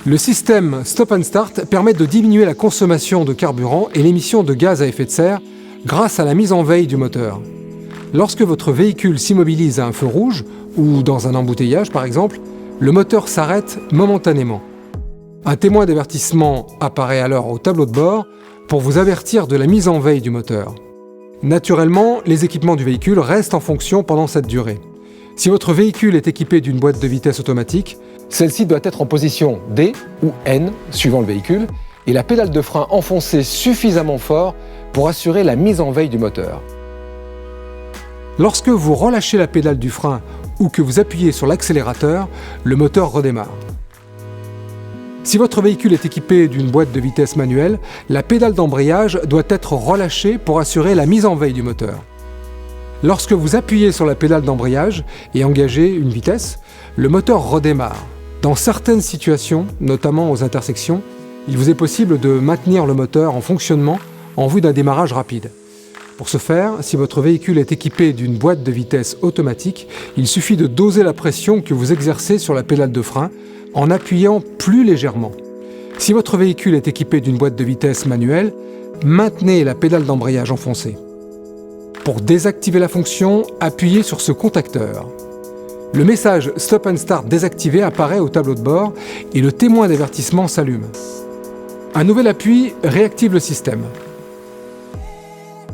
Le système Stop and Start permet de diminuer la consommation de carburant et l'émission de gaz à effet de serre grâce à la mise en veille du moteur. Lorsque votre véhicule s'immobilise à un feu rouge ou dans un embouteillage par exemple, le moteur s'arrête momentanément. Un témoin d'avertissement apparaît alors au tableau de bord pour vous avertir de la mise en veille du moteur. Naturellement, les équipements du véhicule restent en fonction pendant cette durée. Si votre véhicule est équipé d'une boîte de vitesse automatique, celle-ci doit être en position D ou N, suivant le véhicule, et la pédale de frein enfoncée suffisamment fort pour assurer la mise en veille du moteur. Lorsque vous relâchez la pédale du frein ou que vous appuyez sur l'accélérateur, le moteur redémarre. Si votre véhicule est équipé d'une boîte de vitesse manuelle, la pédale d'embrayage doit être relâchée pour assurer la mise en veille du moteur. Lorsque vous appuyez sur la pédale d'embrayage et engagez une vitesse, le moteur redémarre. Dans certaines situations, notamment aux intersections, il vous est possible de maintenir le moteur en fonctionnement en vue d'un démarrage rapide. Pour ce faire, si votre véhicule est équipé d'une boîte de vitesse automatique, il suffit de doser la pression que vous exercez sur la pédale de frein en appuyant plus légèrement. Si votre véhicule est équipé d'une boîte de vitesse manuelle, maintenez la pédale d'embrayage enfoncée. Pour désactiver la fonction, appuyez sur ce contacteur. Le message Stop and Start désactivé apparaît au tableau de bord et le témoin d'avertissement s'allume. Un nouvel appui réactive le système.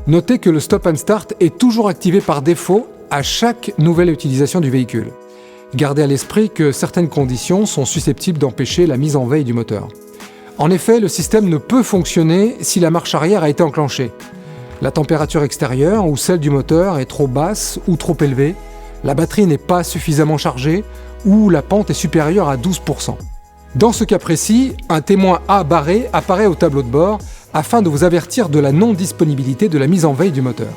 Notez que le Stop and Start est toujours activé par défaut à chaque nouvelle utilisation du véhicule. Gardez à l'esprit que certaines conditions sont susceptibles d'empêcher la mise en veille du moteur. En effet, le système ne peut fonctionner si la marche arrière a été enclenchée. La température extérieure ou celle du moteur est trop basse ou trop élevée, la batterie n'est pas suffisamment chargée ou la pente est supérieure à 12%. Dans ce cas précis, un témoin A barré apparaît au tableau de bord afin de vous avertir de la non-disponibilité de la mise en veille du moteur.